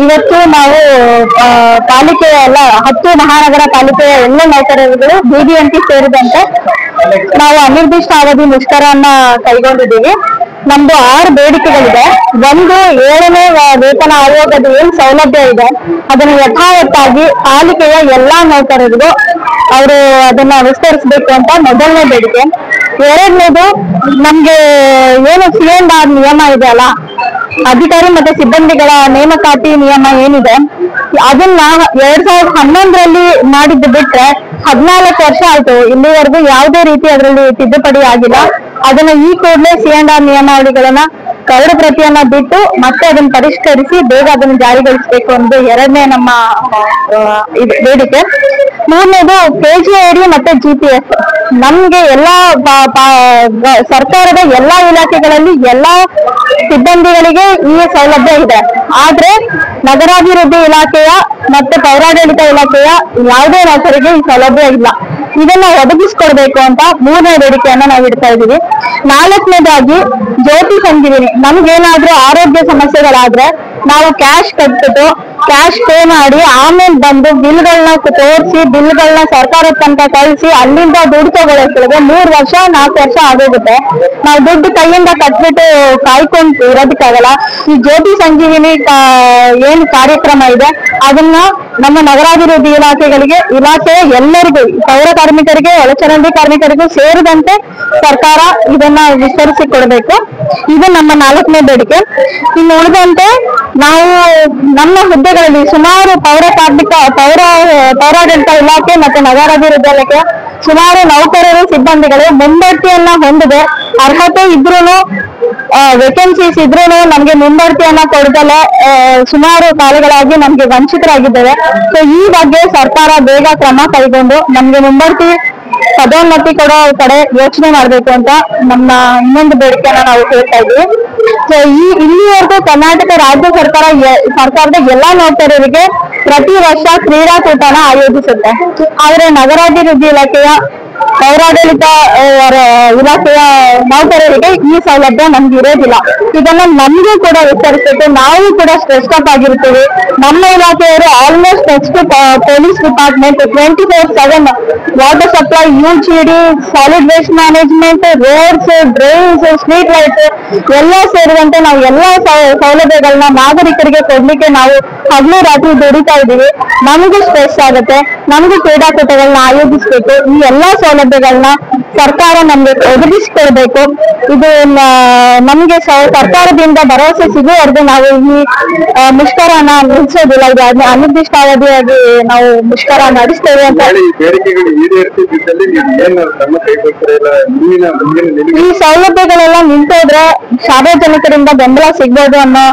ಇವತ್ತು ನಾವು ಪಾಲಿಕೆಯ ಎಲ್ಲ 10 ಮಹಾನಗರ ಪಾಲಿಕೆಯ ಎಲ್ಲ ನೌಕರರುಗಳು ಬಿಬಿಎಂಪಿ ಸೇರಿದಂತೆ ನಾವು ಅನಿರ್ದಿಷ್ಟ ಅವಧಿ ಮುಷ್ಕರವನ್ನ ಕೈಗೊಂಡಿದ್ದೀವಿ. ನಮ್ದು 6 ಬೇಡಿಕೆಗಳಿದೆ. ಒಂದು, 7ನೇ ವೇತನ ಆಯೋಗದ ಏನ್ ಸೌಲಭ್ಯ ಇದೆ ಅದನ್ನು ಯಥಾವತ್ತಾಗಿ ಪಾಲಿಕೆಯ ಎಲ್ಲಾ ನೌಕರರಿಗೂ ಅವರು ಅದನ್ನ ವಿಸ್ತರಿಸಬೇಕು ಅಂತ ಮೊದಲನೇ ಬೇಡಿಕೆ. ಎರಡನೇದು, ನಮ್ಗೆ ಏನು CNR ನಿಯಮ ಇದೆ ಅಲ್ಲ, ಅಧಿಕಾರಿ ಮತ್ತೆ ಸಿಬ್ಬಂದಿಗಳ ನೇಮಕಾತಿ ನಿಯಮ ಏನಿದೆ ಅದನ್ನ 2011ರಲ್ಲಿ ಮಾಡಿದ್ದು ಬಿಟ್ರೆ 14 ವರ್ಷ ಆಯ್ತು, ಇಲ್ಲಿವರೆಗೂ ಯಾವುದೇ ರೀತಿ ಅದರಲ್ಲಿ ತಿದ್ದುಪಡಿ ಆಗಿಲ್ಲ. ಅದನ್ನ ಈ ಕೂಡಲೇ CNR ನಿಯಮಾವಳಿಗಳನ್ನ ಕರಡು ಪ್ರತಿಯನ್ನ ಬಿಟ್ಟು ಮತ್ತೆ ಅದನ್ನ ಪರಿಷ್ಕರಿಸಿ ಬೇಗ ಅದನ್ನ ಜಾರಿಗೊಳಿಸಬೇಕು ಅನ್ನೋದು ಎರಡನೇ ನಮ್ಮ ಬೇಡಿಕೆ. ಮೂರನೇದು, KGID ಮತ್ತೆ GPS. ನಮ್ಗೆ ಎಲ್ಲಾ ಸರ್ಕಾರದ ಎಲ್ಲಾ ಇಲಾಖೆಗಳಲ್ಲಿ ಎಲ್ಲಾ ಸಿಬ್ಬಂದಿಗಳಿಗೆ ಈ ಸೌಲಭ್ಯ ಇದೆ. ಆದ್ರೆ ನಗರಾಭಿವೃದ್ಧಿ ಇಲಾಖೆಯ ಮತ್ತೆ ಪೌರಾಡಳಿತ ಇಲಾಖೆಯ ಯಾವುದೇ ನೌಕರಿಗೆ ಈ ಸೌಲಭ್ಯ ಇಲ್ಲ. ಇದನ್ನ ಒದಗಿಸ್ಕೊಡ್ಬೇಕು ಅಂತ 3ನೇ ಬೇಡಿಕೆಯನ್ನ ನಾವು ಇಡ್ತಾ ಇದೀವಿ. 4ನೇದಾಗಿ, ಜ್ಯೋತಿ ಸಂಜೀವಿನಿ. ನಮ್ಗೇನಾದ್ರೂ ಆರೋಗ್ಯ ಸಮಸ್ಯೆಗಳಾದ್ರೆ ನಾವು ಕ್ಯಾಶ್ ಕಟ್ಬಿಟ್ಟು ಕ್ಯಾಶ್ ಪೇ ಮಾಡಿ ಆಮೇಲೆ ಬಂದು ಬಿಲ್ಗಳನ್ನ ತೋರಿಸಿ ಬಿಲ್ಗಳನ್ನ ಸರ್ಕಾರದ ತನಕ ಕಳಿಸಿ ಅಲ್ಲಿಂದ ದುಡ್ಡು ತಗೊಳ್ಳೋಕೆ 3 ವರ್ಷ 4 ವರ್ಷ ಆಗೋಗುತ್ತೆ. ನಾವು ದುಡ್ಡು ಕೈಯಿಂದ ಕಟ್ಬಿಟ್ಟು ಕಾಯ್ಕೊಂಡು ಇರೋದಕ್ಕಾಗಲ್ಲ. ಈ ಜ್ಯೋತಿ ಸಂಜೀವಿನಿ ಏನ್ ಕಾರ್ಯಕ್ರಮ ಇದೆ ಅದನ್ನ ನಮ್ಮ ನಗರಾಭಿವೃದ್ಧಿ ಇಲಾಖೆಯ ಎಲ್ಲರಿಗೂ, ಪೌರ ಕಾರ್ಮಿಕರಿಗೆ, ಒಳಚರಂಡಿ ಕಾರ್ಮಿಕರಿಗೂ ಸೇರಿದಂತೆ ಸರ್ಕಾರ ಇದನ್ನ ವಿಸ್ತರಿಸಿ ಕೊಡಬೇಕು. ಇದು ನಮ್ಮ 4ನೇ ಬೇಡಿಕೆ. ಇನ್ನು ಉಳಿದಂತೆ ನಾವು ನಮ್ಮ ಹುದ್ದೆಗಳಲ್ಲಿ ಸುಮಾರು ಪೌರಾಡಳಿತ ಇಲಾಖೆ ಮತ್ತೆ ನಗರಾಭಿವೃದ್ಧಿ ಇಲಾಖೆ ಸುಮಾರು ನೌಕರರು ಸಿಬ್ಬಂದಿಗಳು ಮುಂಬಡ್ತಿಯನ್ನ ಹೊಂದಿದೆ. ಅರ್ಹತೆ ಇದ್ರೂನು ವೇಕೆನ್ಸೀಸ್ ಇದ್ರೂನು ನಮ್ಗೆ ಮುಂಬಡ್ತಿಯನ್ನ ಕೊಡದಲೆ ಸುಮಾರು ಕಾಲಗಳಾಗಿ ನಮ್ಗೆ ವಂಚಿತರಾಗಿದ್ದೇವೆ. ಸೊ ಈ ಬಗ್ಗೆ ಸರ್ಕಾರ ಬೇಗ ಕ್ರಮ ಕೈಗೊಂಡು ನಮ್ಗೆ ಮುಂಬಡ್ತಿ ಪದೋನ್ನತಿ ಕೊಡೋ ಕಡೆ ಯೋಚನೆ ಮಾಡ್ಬೇಕು ಅಂತ ನಮ್ಮ ಇನ್ನೊಂದು ಬೇಡಿಕೆನ ನಾವು ಹೇಳ್ತಾ ಇದ್ವಿ. ಸೊ ಇಲ್ಲಿವರೆಗೂ ಕರ್ನಾಟಕ ರಾಜ್ಯ ಸರ್ಕಾರದ ಎಲ್ಲಾ ನೌಕರರಿಗೆ ಪ್ರತಿ ವರ್ಷ ಕ್ರೀಡಾಕೂಟನ ಆಯೋಜಿಸುತ್ತೆ. ಆದ್ರೆ ನಗರಾಭಿವೃದ್ಧಿ ಇಲಾಖೆಯ ಪೌರಾಡಳಿತ ಇಲಾಖೆಯ ನೌಕರರಿಗೆ ಈ ಸೌಲಭ್ಯ ನಮ್ಗೆ ಇರೋದಿಲ್ಲ. ಇದನ್ನ ನಮಗೂ ಕೂಡ ವಿಸ್ತರಿಸಬೇಕು. ನಾವು ಕೂಡ ಸ್ಟ್ರೆಸ್ ಅಪ್ ಆಗಿರ್ತೀವಿ. ನಮ್ಮ ಇಲಾಖೆಯವರು almost next police department 24/7 water supply, UGD, solid waste management, roads, drains, street lights ಎಲ್ಲ ಸೇರಿದಂತೆ ನಾವು ಎಲ್ಲಾ ಸೌಲಭ್ಯಗಳನ್ನ ನಾಗರಿಕರಿಗೆ ಕೊಡ್ಲಿಕ್ಕೆ ನಾವು ಹಗಲು ರಾತ್ರಿ ದುಡಿತಾ ಇದೀವಿ. ನಮಗೂ ಸ್ಟ್ರೆಸ್ ಆಗುತ್ತೆ. ನಮಗೂ ಕ್ರೀಡಾಕೂಟಗಳನ್ನ ಆಯೋಜಿಸ್ಬೇಕು. ಈ ಎಲ್ಲಾ ಸೌಲಭ್ಯಗಳನ್ನ ಸರ್ಕಾರ ನಮ್ಗೆ ಒದಗಿಸಿಕೊಡ್ಬೇಕು. ಇದು ನಮ್ಗೆ ಸರ್ಕಾರದಿಂದ ಭರವಸೆ ಸಿಗುವವರೆಗೂ ನಾವು ಈ ಮುಷ್ಕರನ ನಿಲ್ಲಿಸೋದಿಲ್ಲ. ಇದು ಅನಿರ್ದಿಷ್ಟಾವಧಿಯಾಗಿ ನಾವು ಮುಷ್ಕರ ನಡೆಸ್ತೇವೆ ಅಂತ. ಈ ಸೌಲಭ್ಯಗಳೆಲ್ಲ ನಿಂತೋದ್ರೆ ಸಾರ್ವಜನಿಕರಿಂದ ಬೆಂಬಲ ಸಿಗ್ಬೋದು ಅನ್ನೋ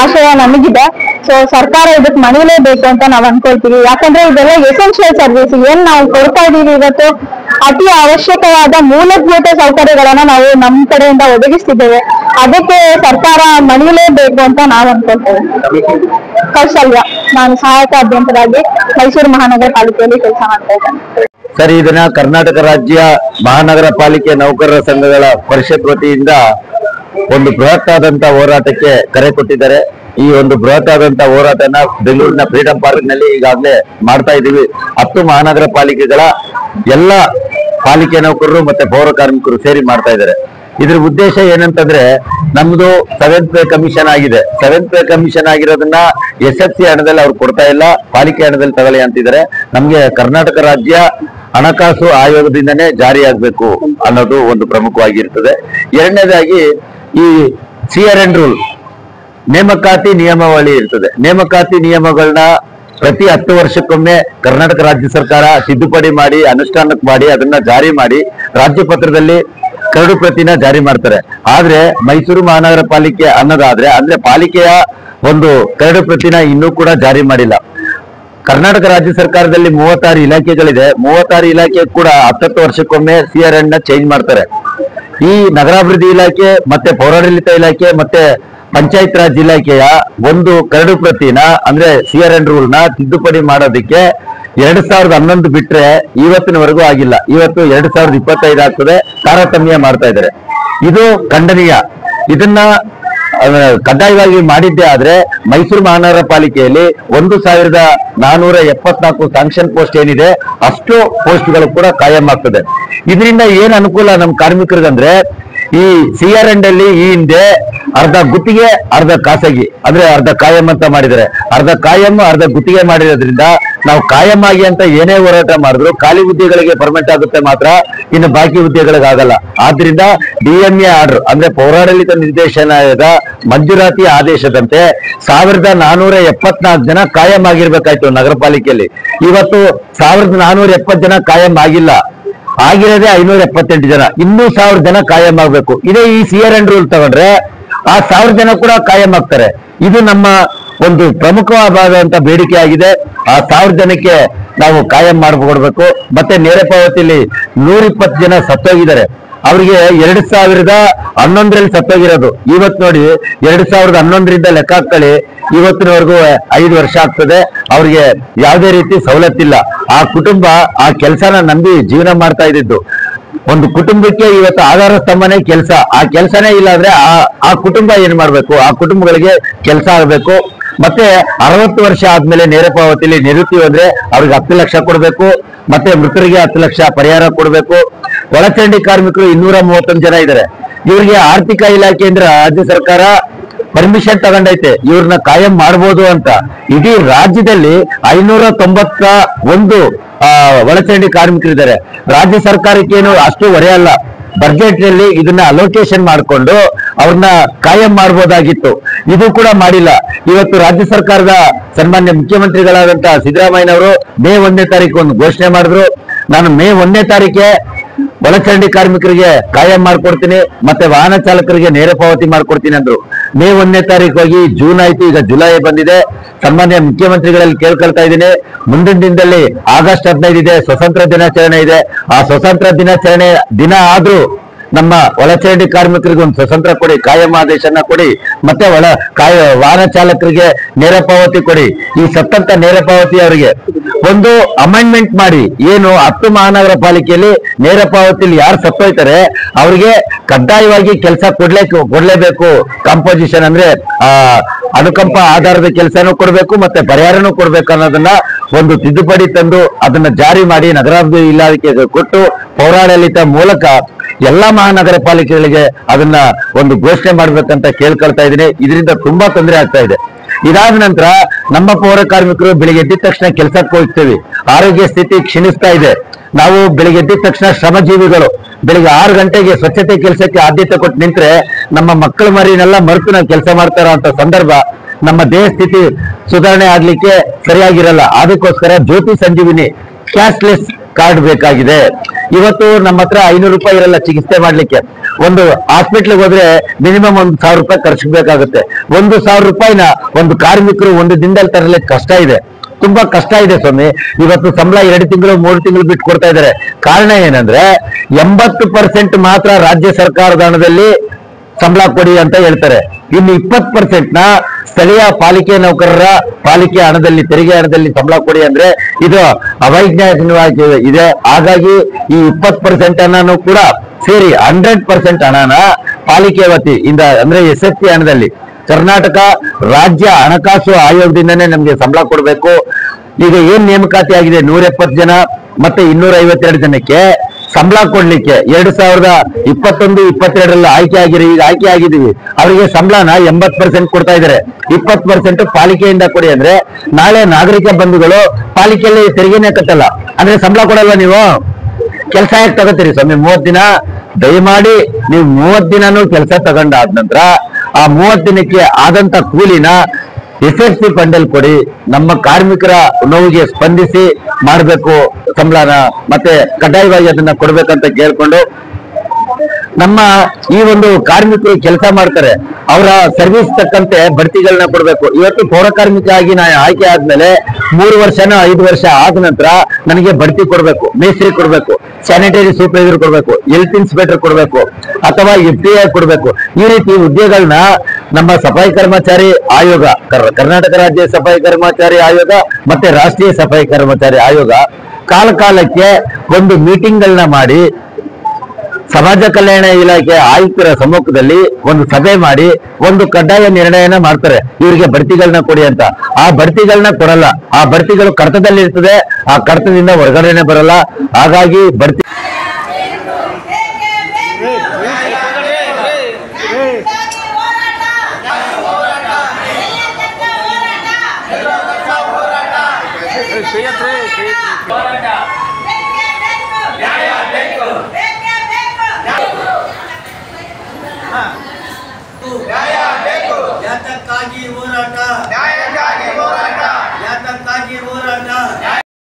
ಆಶಯ ನಮಗಿದೆ. ಸೊ ಸರ್ಕಾರ ಇದಕ್ಕೆ ಮಣಿಲೇಬೇಕು ಅಂತ ನಾವು ಅನ್ಕೊಳ್ತೀವಿ. ಯಾಕಂದ್ರೆ ಇದೆಲ್ಲ ಎಸೆನ್ಷಿಯಲ್ ಸರ್ವಿಸ್ ಏನ್ ನಾವು ಕೊಡ್ತಾ ಇದೀವಿ ಇವತ್ತು ಅತಿ ಅವಶ್ಯಕವಾದ ಮೂಲಭೂತ ಸೌಕರ್ಯಗಳನ್ನ ನಾವು ನಮ್ಮ ಕಡೆಯಿಂದ ಒದಗಿಸ್ತಿದ್ದೇವೆ. ಅದಕ್ಕೆ ಸರ್ಕಾರ ಮಣಿಲೇಬೇಕು ಅಂತ ನಾವು ಅನ್ಕೊಳ್ತೇವೆ. ಕೌಶಲ್ಯ, ನಾನು ಸಹಾಯಕ ಅಭಿಯಂತರಾಗಿ ಮೈಸೂರು ಮಹಾನಗರ ಪಾಲಿಕೆಯಲ್ಲಿ ಕೆಲಸ ಮಾಡ್ತಾ ಇದ್ದೇನೆ. ಸರ್, ಇದನ್ನ ಕರ್ನಾಟಕ ರಾಜ್ಯ ಮಹಾನಗರ ಪಾಲಿಕೆ ನೌಕರರ ಸಂಘಗಳ ಪರಿಷತ್ ವತಿಯಿಂದ ಒಂದು ಬೃಹತ್ ಆದಂತ ಹೋರಾಟಕ್ಕೆ ಕರೆ ಕೊಟ್ಟಿದ್ದಾರೆ. ಈ ಒಂದು ಬೃಹತ್ ಆದಂತ ಹೋರಾಟನ ಬೆಂಗಳೂರಿನ ಫ್ರೀಡಂ ಪಾರ್ಕ್ ನಲ್ಲಿ ಈಗಾಗಲೇ ಮಾಡ್ತಾ ಇದೀವಿ. 10 ಮಹಾನಗರ ಪಾಲಿಕೆಗಳ ಎಲ್ಲ ಪಾಲಿಕೆ ನೌಕರರು ಮತ್ತೆ ಪೌರ ಕಾರ್ಮಿಕರು ಸೇರಿ ಮಾಡ್ತಾ ಇದ್ದಾರೆ. ಇದ್ರ ಉದ್ದೇಶ ಏನಂತಂದ್ರೆ, ನಮ್ದು 7th ಪೇ ಕಮಿಷನ್ ಆಗಿದೆ. 7th ಪೇ ಕಮಿಷನ್ ಆಗಿರೋದನ್ನ SFC ಹಣದಲ್ಲಿ ಅವ್ರು ಕೊಡ್ತಾ ಇಲ್ಲ, ಪಾಲಿಕೆ ಹಣದಲ್ಲಿ ತಗೊಳ್ಳಿ ಅಂತಿದ್ದಾರೆ. ನಮ್ಗೆ ಕರ್ನಾಟಕ ರಾಜ್ಯ ಹಣಕಾಸು ಆಯೋಗದಿಂದನೇ ಜಾರಿ ಆಗ್ಬೇಕು ಅನ್ನೋದು ಒಂದು ಪ್ರಮುಖವಾಗಿರ್ತದೆ. ಎರಡನೇದಾಗಿ ಈ CRN ರೂಲ್, ನೇಮಕಾತಿ ನಿಯಮಾವಳಿ ಇರ್ತದೆ. ನೇಮಕಾತಿ ನಿಯಮಗಳನ್ನ ಪ್ರತಿ 10 ವರ್ಷಕ್ಕೊಮ್ಮೆ ಕರ್ನಾಟಕ ರಾಜ್ಯ ಸರ್ಕಾರ ತಿದ್ದುಪಡಿ ಮಾಡಿ ಅನುಷ್ಠಾನಕ್ಕೆ ಮಾಡಿ ಅದನ್ನ ಜಾರಿ ಮಾಡಿ ರಾಜ್ಯಪತ್ರದಲ್ಲಿ ಕರಡು ಪ್ರತಿನ ಜಾರಿ ಮಾಡ್ತಾರೆ. ಆದ್ರೆ ಮೈಸೂರು ಮಹಾನಗರ ಪಾಲಿಕೆ ಅನ್ನೋದಾದ್ರೆ ಅಂದ್ರೆ ಪಾಲಿಕೆಯ ಒಂದು ಕರಡು ಪ್ರತಿನ ಇನ್ನೂ ಕೂಡ ಜಾರಿ ಮಾಡಿಲ್ಲ. ಕರ್ನಾಟಕ ರಾಜ್ಯ ಸರ್ಕಾರದಲ್ಲಿ 36 ಇಲಾಖೆಗಳಿದೆ. 36 ಇಲಾಖೆ ಕೂಡ 10 ವರ್ಷಕ್ಕೊಮ್ಮೆ CRN ನ ಚೇಂಜ್ ಮಾಡ್ತಾರೆ. ಈ ನಗರಾಭಿವೃದ್ಧಿ ಇಲಾಖೆ ಮತ್ತೆ ಪೌರಾಡಳಿತ ಇಲಾಖೆ ಮತ್ತೆ ಪಂಚಾಯತ್ ರಾಜ್ ಇಲಾಖೆಯ ಒಂದು ಕರಡು ಪ್ರತಿನ ಅಂದ್ರೆ CRN ರೂಲ್ ನ ತಿದ್ದುಪಡಿ ಮಾಡೋದಕ್ಕೆ 2011 ಬಿಟ್ರೆ ಇವತ್ತಿನವರೆಗೂ ಆಗಿಲ್ಲ. ಇವತ್ತು 2025 ಆಗ್ತದೆ. ತಾರತಮ್ಯ ಮಾಡ್ತಾ ಇದ್ದಾರೆ. ಇದು ಖಂಡನೀಯ. ಇದನ್ನ ಕಡ್ಡಾಯವಾಗಿ ಮಾಡಿದ್ದೇ ಆದ್ರೆ ಮೈಸೂರು ಮಹಾನಗರ ಪಾಲಿಕೆಯಲ್ಲಿ 1474 ಸ್ಯಾಂಕ್ಷನ್ ಪೋಸ್ಟ್ ಏನಿದೆ ಅಷ್ಟು ಪೋಸ್ಟ್ಗಳು ಕೂಡ ಕಾಯಂ ಆಗ್ತದೆ. ಇದರಿಂದ ಏನ್ ಅನುಕೂಲ ನಮ್ಮ ಕಾರ್ಮಿಕರಿಗಂದ್ರೆ, ಈ CRN ಅಲ್ಲಿ ಈ ಹಿಂದೆ ಅರ್ಧ ಗುತ್ತಿಗೆ ಅರ್ಧ ಖಾಸಗಿ ಅಂದ್ರೆ ಅರ್ಧ ಕಾಯಂ ಅಂತ ಮಾಡಿದರೆ, ಅರ್ಧ ಕಾಯಂ ಅರ್ಧ ಗುತ್ತಿಗೆ ಮಾಡಿರೋದ್ರಿಂದ ನಾವು ಕಾಯಂ ಆಗಿ ಅಂತ ಏನೇ ಹೋರಾಟ ಮಾಡಿದ್ರು ಖಾಲಿ ಹುದ್ದೆಗಳಿಗೆ ಪರ್ಮನೆಂಟ್ ಆಗುತ್ತೆ ಮಾತ್ರ, ಇನ್ನು ಬಾಕಿ ಹುದ್ದೆಗಳಿಗೆ ಆಗಲ್ಲ. ಆದ್ರಿಂದ DMA ಆರ್ಡರ್ ಅಂದ್ರೆ ಪೌರಾಡಳಿತ ನಿರ್ದೇಶನಾಲಯದ ಮಂಜೂರಾತಿ ಆದೇಶದಂತೆ 1474 ಜನ ಕಾಯಂ ಆಗಿರ್ಬೇಕಾಯ್ತು ನಗರ ಪಾಲಿಕೆಯಲ್ಲಿ. ಇವತ್ತು 1470 ಜನ ಕಾಯಂ ಆಗಿಲ್ಲ, ಆಗಿರೋದೇ 578 ಜನ. ಇನ್ನೂ 1000 ಜನ ಕಾಯಂ ಆಗ್ಬೇಕು. ಇದೇ ಈ CRN ರೂಲ್ ತಗೊಂಡ್ರೆ ಆ 1000 ಜನ ಕೂಡ ಕಾಯಂ ಆಗ್ತಾರೆ. ಇದು ನಮ್ಮ ಒಂದು ಪ್ರಮುಖವಾದಂತ ಬೇಡಿಕೆ ಆಗಿದೆ. ಆ 1000 ಜನಕ್ಕೆ ನಾವು ಕಾಯಂ ಮಾಡಿಕೊಡ್ಬೇಕು. ಮತ್ತೆ ನೇರ ಪಾವತಿಯಲ್ಲಿ 120 ಜನ ಸತ್ತೋಗಿದ್ದಾರೆ. ಅವರಿಗೆ 2011ರಲ್ಲಿ ಸತ್ತೋಗಿರೋದು. ಇವತ್ತು ನೋಡಿ 2011ರಿಂದ ಲೆಕ್ಕ ಹಾಕೊಳ್ಳಿ, ಇವತ್ತಿನವರೆಗೂ 5 ವರ್ಷ ಆಗ್ತದೆ. ಅವ್ರಿಗೆ ಯಾವುದೇ ರೀತಿ ಸವಲತ್ತಿಲ್ಲ. ಆ ಕುಟುಂಬ ಆ ಕೆಲಸನ ನಂಬಿ ಜೀವನ ಮಾಡ್ತಾ ಇದ್ದಿದ್ದು. ಒಂದು ಕುಟುಂಬಕ್ಕೆ ಇವತ್ತು ಆಧಾರ ಸ್ತಂಭನೇ ಕೆಲಸ. ಆ ಕೆಲಸನೇ ಇಲ್ಲ ಅಂದ್ರೆ ಆ ಕುಟುಂಬ ಏನ್ ಮಾಡ್ಬೇಕು? ಆ ಕುಟುಂಬಗಳಿಗೆ ಕೆಲಸ ಆಗಬೇಕು. ಮತ್ತೆ 60 ವರ್ಷ ಆದ್ಮೇಲೆ ನೇರ ಪಾವತಿಯಲ್ಲಿ ನಿವೃತ್ತಿ ಹೋದ್ರೆ ಅವ್ರಿಗೆ 10 ಲಕ್ಷ ಕೊಡ್ಬೇಕು. ಮತ್ತೆ ಮೃತರಿಗೆ 10 ಲಕ್ಷ ಪರಿಹಾರ ಕೊಡ್ಬೇಕು. ಒಳಚರಂಡಿ ಕಾರ್ಮಿಕರು 231 ಜನ ಇದ್ದಾರೆ. ಇವರಿಗೆ ಆರ್ಥಿಕ ಇಲಾಖೆಯಿಂದ ರಾಜ್ಯ ಸರ್ಕಾರ ಪರ್ಮಿಷನ್ ತಗೊಂಡೈತೆ ಇವ್ರನ್ನ ಕಾಯಂ ಮಾಡ್ಬೋದು ಅಂತ. ಇಡೀ ರಾಜ್ಯದಲ್ಲಿ 591 ಒಳಚರಂಡಿ ಕಾರ್ಮಿಕರಿದ್ದಾರೆ. ರಾಜ್ಯ ಸರ್ಕಾರಕ್ಕೇನು ಅಷ್ಟು ಹೊರೆಯಲ್ಲ. ಬಜೆಟ್ ನಲ್ಲಿ ಇದನ್ನ ಅಲೋಕೇಶನ್ ಮಾಡಿಕೊಂಡು ಅವ್ರನ್ನ ಕಾಯಂ ಮಾಡ್ಬೋದಾಗಿತ್ತು. ಇದು ಕೂಡ ಮಾಡಿಲ್ಲ. ಇವತ್ತು ರಾಜ್ಯ ಸರ್ಕಾರದ ಸನ್ಮಾನ್ಯ ಮುಖ್ಯಮಂತ್ರಿಗಳಾದಂತಹ ಸಿದ್ದರಾಮಯ್ಯನವರು ಮೇ 1ನೇ ತಾರೀಕು ಒಂದು ಘೋಷಣೆ ಮಾಡಿದ್ರು. ನಾನು ಮೇ 1ನೇ ತಾರೀಕೆ ಒಳಚರಂಡಿ ಕಾರ್ಮಿಕರಿಗೆ ಕಾಯಂ ಮಾಡ್ಕೊಡ್ತೀನಿ, ಮತ್ತೆ ವಾಹನ ಚಾಲಕರಿಗೆ ನೇರ ಪಾವತಿ ಮಾಡ್ಕೊಡ್ತೀನಿ ಅಂದ್ರು. ಮೇ 1ನೇ ತಾರೀಕು ಹೋಗಿ ಜೂನ್ ಆಯ್ತು, ಈಗ ಜುಲೈ ಬಂದಿದೆ. ಸನ್ಮಾನ್ಯ ಮುಖ್ಯಮಂತ್ರಿಗಳಲ್ಲಿ ಕೇಳ್ಕೊಳ್ತಾ ಇದ್ದೀನಿ, ಮುಂದಿನ ದಿನದಲ್ಲಿ ಆಗಸ್ಟ್ 15 ಇದೆ, ಸ್ವಾತಂತ್ರ್ಯ ದಿನಾಚರಣೆ ಇದೆ. ಆ ಸ್ವಾತಂತ್ರ್ಯ ದಿನಾಚರಣೆ ದಿನ ಆದ್ರೂ ನಮ್ಮ ಒಳಚರಂಡಿ ಕಾರ್ಮಿಕರಿಗೆ ಒಂದು ಸ್ವತಂತ್ರ ಕೊಡಿ, ಕಾಯಂ ಆದೇಶನ ಕೊಡಿ. ಮತ್ತೆ ವಾಹನ ಚಾಲಕರಿಗೆ ನೇರ ಪಾವತಿ ಕೊಡಿ. ಈ ಸತ್ತಂತ ನೇರ ಪಾವತಿ ಅವರಿಗೆ ಒಂದು ಅಮೆಂಡ್ಮೆಂಟ್ ಮಾಡಿ, ಏನು 10 ಮಹಾನಗರ ಪಾಲಿಕೆಯಲ್ಲಿ ನೇರ ಪಾವತಿಯಲ್ಲಿ ಯಾರು ಸತ್ತೋಯ್ತಾರೆ ಅವರಿಗೆ ಕಡ್ಡಾಯವಾಗಿ ಕೆಲಸ ಕೊಡ್ಲೇಬೇಕು. ಕಾಂಪೋಸಿಷನ್ ಅಂದ್ರೆ ಅನುಕಂಪ ಆಧಾರದ ಕೆಲಸನೂ ಕೊಡ್ಬೇಕು, ಮತ್ತೆ ಪರಿಹಾರನೂ ಕೊಡ್ಬೇಕು ಅನ್ನೋದನ್ನ ಒಂದು ತಿದ್ದುಪಡಿ ತಂದು ಅದನ್ನ ಜಾರಿ ಮಾಡಿ ನಗರಾಭಿವೃದ್ಧಿ ಇಲಾಖೆಗೆ ಕೊಟ್ಟು ಪೌರಾಡಳಿತ ಮೂಲಕ ಎಲ್ಲಾ ಮಹಾನಗರ ಪಾಲಿಕೆಗಳಿಗೆ ಅದನ್ನ ಒಂದು ಘೋಷಣೆ ಮಾಡ್ಬೇಕಂತ ಕೇಳ್ಕೊಳ್ತಾ ಇದ್ದೀನಿ. ಇದರಿಂದ ತುಂಬಾ ತೊಂದರೆ ಆಗ್ತಾ ಇದೆ. ಇದಾದ ನಂತರ ನಮ್ಮ ಪೌರ ಕಾರ್ಮಿಕರು ಬೆಳಿಗ್ಗೆ ಎದ್ದ ತಕ್ಷಣ ಕೆಲಸಕ್ಕೆ ಹೋಗ್ತೀವಿ, ಆರೋಗ್ಯ ಸ್ಥಿತಿ ಕ್ಷೀಣಿಸ್ತಾ ಇದೆ. ನಾವು ಬೆಳಿಗ್ಗೆ ಎದ್ದ ತಕ್ಷಣ ಶ್ರಮಜೀವಿಗಳು ಬೆಳಿಗ್ಗೆ 6 ಗಂಟೆಗೆ ಸ್ವಚ್ಛತೆ ಕೆಲಸಕ್ಕೆ ಆದ್ಯತೆ ಕೊಟ್ಟು ನಿಂತ್ರೆ ನಮ್ಮ ಮಕ್ಕಳ ಮರಿನೆಲ್ಲ ಮರೆತು ನಾವು ಕೆಲಸ ಮಾಡ್ತಾರ ಅಂತ ಸಂದರ್ಭ. ನಮ್ಮ ದೇಹ ಸ್ಥಿತಿ ಸುಧಾರಣೆ ಆಗ್ಲಿಕ್ಕೆ ಸರಿಯಾಗಿರಲ್ಲ. ಅದಕ್ಕೋಸ್ಕರ ಜ್ಯೋತಿ ಸಂಜೀವಿನಿ ಕ್ಯಾಶ್ಲೆಸ್ ಕಾರ್ಡ್ ಬೇಕಾಗಿದೆ. ಇವತ್ತು ನಮ್ಮ ಹತ್ರ 500 ರೂಪಾಯಿ ಇರಲ್ಲ ಚಿಕಿತ್ಸೆ ಮಾಡ್ಲಿಕ್ಕೆ. ಒಂದು ಹಾಸ್ಪಿಟ್ಲಿಗೆ ಹೋದ್ರೆ ಮಿನಿಮಮ್ 1,000 ರೂಪಾಯಿ ಖರ್ಚು ಬೇಕಾಗುತ್ತೆ. 1,000 ರೂಪಾಯಿನ ಒಂದು ಕಾರ್ಮಿಕರು ಒಂದು ದಿನದಲ್ಲಿ ತರಲಿಕ್ಕೆ ಕಷ್ಟ ಇದೆ, ತುಂಬಾ ಕಷ್ಟ ಇದೆ ಸ್ವಾಮಿ. ಇವತ್ತು ಸಂಬಳ 2 ತಿಂಗಳು 3 ತಿಂಗಳು ಬಿಟ್ಟು ಕೊಡ್ತಾ ಇದ್ದಾರೆ. ಕಾರಣ ಏನಂದ್ರೆ 80% ಮಾತ್ರ ರಾಜ್ಯ ಸರ್ಕಾರದ ಹಣದಲ್ಲಿ ಸಂಬಳ ಕೊಡಿ ಅಂತ ಹೇಳ್ತಾರೆ. ಇನ್ನು 20% ಸ್ಥಳೀಯ ಪಾಲಿಕೆ ನೌಕರರ ಪಾಲಿಕೆ ಹಣದಲ್ಲಿ, ತೆರಿಗೆ ಹಣದಲ್ಲಿ ಸಂಬಳ ಕೊಡಿ ಅಂದ್ರೆ ಇದು ಅವೈಜ್ಞಾನಿಕವಾಗಿ ಇದೆ. ಹಾಗಾಗಿ ಈ 20% ಹಣನೂ ಕೂಡ ಸೇರಿ 100% ಹಣನ ಪಾಲಿಕೆ ವತಿಯಿಂದ ಅಂದ್ರೆ SST ಹಣದಲ್ಲಿ ಕರ್ನಾಟಕ ರಾಜ್ಯ ಹಣಕಾಸು ಆಯೋಗದಿಂದನೇ ನಮ್ಗೆ ಸಂಬಳ ಕೊಡ್ಬೇಕು. ಈಗ ಏನ್ ನೇಮಕಾತಿ ಆಗಿದೆ 170 ಜನ ಮತ್ತೆ 252 ಜನಕ್ಕೆ ಸಂಬಳ ಕೊಡ್ಲಿಕ್ಕೆ 2021-22ರಲ್ಲಿ ಈಗ ಆಯ್ಕೆ ಆಗಿದ್ದೀವಿ. ಅವರಿಗೆ ಸಂಬಳನ 80% ಕೊಡ್ತಾ ಇದ್ದಾರೆ. 20% ಪಾಲಿಕೆಯಿಂದ ಕೊಡಿ ಅಂದ್ರೆ ನಾಳೆ ನಾಗರಿಕ ಬಂಧುಗಳು ಪಾಲಿಕೆಯಲ್ಲಿ ತೆರಿಗೆನೇ ಕಟ್ಟಲ್ಲ ಅಂದ್ರೆ ಸಂಬಳ ಕೊಡಲ್ವ? ನೀವು ಕೆಲಸ ಯಾಕೆ ತಗೋತೀರಿ ಸ್ವಾಮಿ? 30 ದಿನ ದಯಮಾಡಿ ನೀವು 30 ದಿನನೂ ಕೆಲಸ ತಗೊಂಡಾದ ನಂತರ ಆ 30 ದಿನಕ್ಕೆ ಆದಂತ ಕೂಲಿನ SST ಫಂಡಲ್ಲಿ ಕೊಡಿ. ನಮ್ಮ ಕಾರ್ಮಿಕರ ನೋವಿಗೆ ಸ್ಪಂದಿಸಿ ಮಾಡಬೇಕು ಸಂಬಳನ, ಮತ್ತೆ ಕಡ್ಡಾಯವಾಗಿ ಅದನ್ನ ಕೊಡ್ಬೇಕಂತ ಕೇಳ್ಕೊಂಡು ನಮ್ಮ ಈ ಒಂದು ಕಾರ್ಮಿಕರು ಕೆಲಸ ಮಾಡ್ತಾರೆ, ಅವರ ಸರ್ವಿಸ್ ತಕ್ಕಂತೆ ಬಡ್ತಿಗಳನ್ನ ಕೊಡ್ಬೇಕು. ಇವತ್ತು ಪೌರ ಕಾರ್ಮಿಕ ಆಗಿ ನಾನು ಆಯ್ಕೆ ಆದ್ಮೇಲೆ 3 ವರ್ಷನ 5 ವರ್ಷ ಆದ ನಂತರ ನನಗೆ ಬಡ್ತಿ ಕೊಡ್ಬೇಕು, ಮೇಸ್ತ್ರಿ ಕೊಡ್ಬೇಕು, ಸ್ಯಾನಿಟರಿ ಸೂಪರ್ವೈಸರ್ ಕೊಡ್ಬೇಕು, ಹೆಲ್ತ್ ಇನ್ಸ್ಪೆಕ್ಟರ್ ಕೊಡ್ಬೇಕು, ಅಥವಾ FTI ಕೊಡ್ಬೇಕು. ಈ ರೀತಿ ಹುದ್ದೆಗಳನ್ನ ನಮ್ಮ ಸಫಾಯಿ ಕರ್ಮಚಾರಿ ಆಯೋಗ, ಕರ್ನಾಟಕ ರಾಜ್ಯ ಸಫಾಯಿ ಕರ್ಮಚಾರಿ ಆಯೋಗ ಮತ್ತೆ ರಾಷ್ಟ್ರೀಯ ಸಫಾಯಿ ಕರ್ಮಚಾರಿ ಆಯೋಗ ಕಾಲಕ್ಕೆ ಒಂದು ಮೀಟಿಂಗ್ ಗಳನ್ನ ಮಾಡಿ ಸಮಾಜ ಕಲ್ಯಾಣ ಇಲಾಖೆ ಆಯುಕ್ತರ ಸಮ್ಮುಖದಲ್ಲಿ ಒಂದು ಸಭೆ ಮಾಡಿ ಒಂದು ಕಡ್ಡಾಯ ನಿರ್ಣಯನ ಮಾಡ್ತಾರೆ, ಇವರಿಗೆ ಬಡ್ತಿಗಳನ್ನ ಕೊಡಿ ಅಂತ. ಆ ಬಡ್ತಿಗಳನ್ನ ಕೊಡಲ್ಲ, ಆ ಬಡ್ತಿಗಳು ಕಡತದಲ್ಲಿ ಇರ್ತದೆ, ಆ ಕಡತದಿಂದ ಹೊರಗಡೆನೆ ಬರಲ್ಲ. ಹಾಗಾಗಿ ಬಡ್ತಿ ಹೋರಾಟ